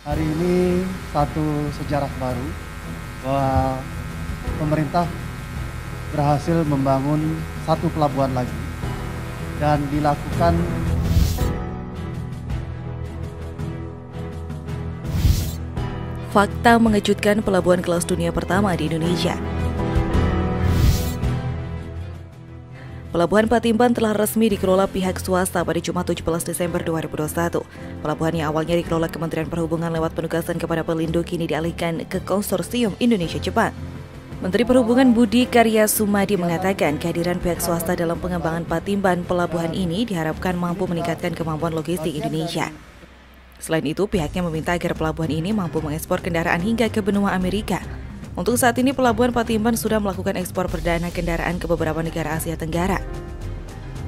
Hari ini satu sejarah baru bahwa pemerintah berhasil membangun satu pelabuhan lagi dan dilakukan fakta mengejutkan pelabuhan kelas dunia pertama di Indonesia. Pelabuhan Patimban telah resmi dikelola pihak swasta pada Jumat 17 Desember 2021. Pelabuhan yang awalnya dikelola Kementerian Perhubungan lewat penugasan kepada Pelindo kini dialihkan ke Konsorsium Indonesia-Jepang. Menteri Perhubungan Budi Karya Sumadi mengatakan kehadiran pihak swasta dalam pengembangan Patimban pelabuhan ini diharapkan mampu meningkatkan kemampuan logistik Indonesia. Selain itu, pihaknya meminta agar pelabuhan ini mampu mengekspor kendaraan hingga ke benua Amerika. Untuk saat ini, Pelabuhan Patimban sudah melakukan ekspor perdana kendaraan ke beberapa negara Asia Tenggara.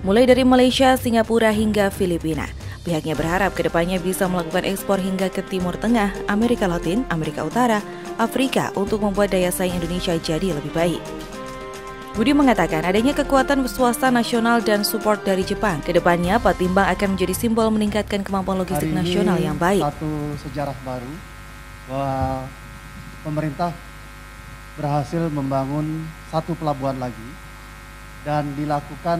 Mulai dari Malaysia, Singapura, hingga Filipina. Pihaknya berharap kedepannya bisa melakukan ekspor hingga ke Timur Tengah, Amerika Latin, Amerika Utara, Afrika untuk membuat daya saing Indonesia jadi lebih baik. Budi mengatakan adanya kekuatan swasta nasional dan support dari Jepang. Kedepannya, Patimban akan menjadi simbol meningkatkan kemampuan logistik nasional yang baik. Satu sejarah baru bahwa pemerintah berhasil membangun satu pelabuhan lagi dan dilakukan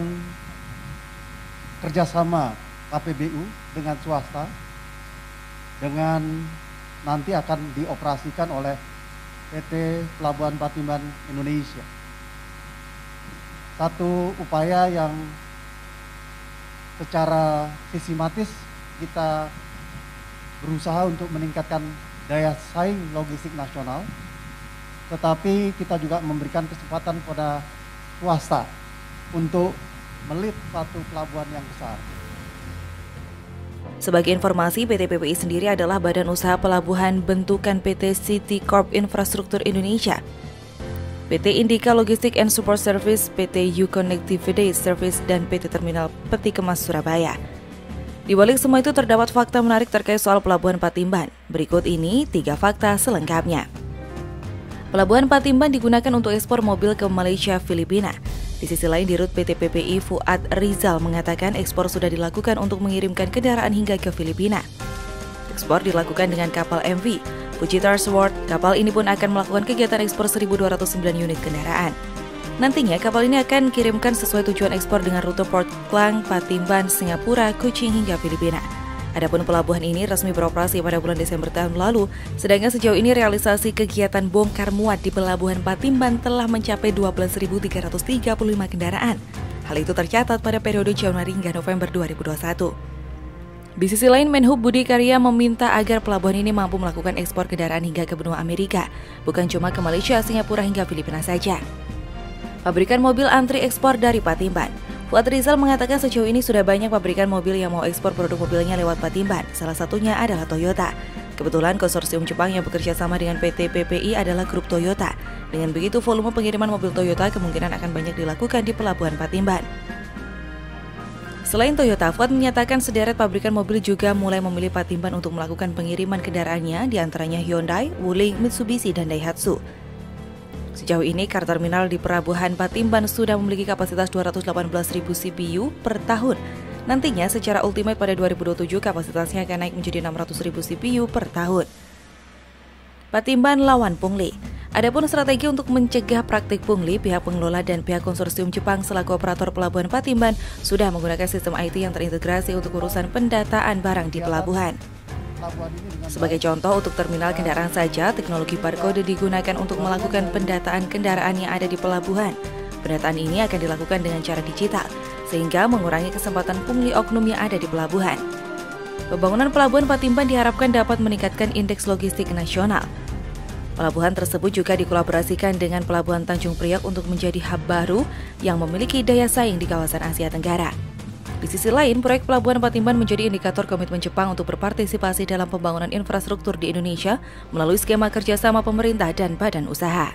kerjasama KPBU dengan swasta dengan nanti akan dioperasikan oleh PT Pelabuhan Patimban Indonesia. Satu upaya yang secara sistematis kita berusaha untuk meningkatkan daya saing logistik nasional, tetapi kita juga memberikan kesempatan pada swasta untuk melit satu pelabuhan yang besar. Sebagai informasi, PT PPI sendiri adalah badan usaha pelabuhan bentukan PT City Corp Infrastruktur Indonesia, PT Indika Logistik and Support Service, PT U Connectivity Service, dan PT Terminal Peti Kemas Surabaya. Di balik semua itu terdapat fakta menarik terkait soal Pelabuhan Patimban. Berikut ini 3 fakta selengkapnya. Pelabuhan Patimban digunakan untuk ekspor mobil ke Malaysia, Filipina. Di sisi lain, Dirut PT PPI Fuad Rizal mengatakan ekspor sudah dilakukan untuk mengirimkan kendaraan hingga ke Filipina. Ekspor dilakukan dengan kapal MV Fujitar Sword. Kapal ini pun akan melakukan kegiatan ekspor 1.209 unit kendaraan. Nantinya kapal ini akan kirimkan sesuai tujuan ekspor dengan rute Port Klang, Patimban, Singapura, Kuching hingga Filipina. Adapun pelabuhan ini resmi beroperasi pada bulan Desember tahun lalu, sedangkan sejauh ini realisasi kegiatan bongkar muat di Pelabuhan Patimban telah mencapai 12.335 kendaraan. Hal itu tercatat pada periode Januari hingga November 2021. Di sisi lain, Menhub Budi Karya meminta agar pelabuhan ini mampu melakukan ekspor kendaraan hingga ke benua Amerika, bukan cuma ke Malaysia, Singapura, hingga Filipina saja. Pabrikan mobil antri ekspor dari Patimban. Fuad Rizal mengatakan sejauh ini sudah banyak pabrikan mobil yang mau ekspor produk mobilnya lewat Patimban. Salah satunya adalah Toyota. Kebetulan konsorsium Jepang yang bekerja sama dengan PT PPI adalah grup Toyota. Dengan begitu, volume pengiriman mobil Toyota kemungkinan akan banyak dilakukan di Pelabuhan Patimban. Selain Toyota, Fuad menyatakan sederet pabrikan mobil juga mulai memilih Patimban untuk melakukan pengiriman kendaraannya, diantaranya Hyundai, Wuling, Mitsubishi, dan Daihatsu. Sejauh ini, car terminal di Pelabuhan Patimban sudah memiliki kapasitas 218.000 CBU per tahun. Nantinya, secara ultimate pada 2027, kapasitasnya akan naik menjadi 600.000 CBU per tahun. Patimban lawan pungli. Adapun strategi untuk mencegah praktik pungli, pihak pengelola dan pihak konsorsium Jepang selaku operator Pelabuhan Patimban sudah menggunakan sistem IT yang terintegrasi untuk urusan pendataan barang di pelabuhan. Sebagai contoh, untuk terminal kendaraan saja, teknologi barcode digunakan untuk melakukan pendataan kendaraan yang ada di pelabuhan. Pendataan ini akan dilakukan dengan cara digital, sehingga mengurangi kesempatan pungli oknum yang ada di pelabuhan. Pembangunan Pelabuhan Patimban diharapkan dapat meningkatkan indeks logistik nasional. Pelabuhan tersebut juga dikolaborasikan dengan Pelabuhan Tanjung Priok untuk menjadi hub baru yang memiliki daya saing di kawasan Asia Tenggara. Di sisi lain, proyek Pelabuhan Patimban menjadi indikator komitmen Jepang untuk berpartisipasi dalam pembangunan infrastruktur di Indonesia melalui skema kerjasama pemerintah dan badan usaha.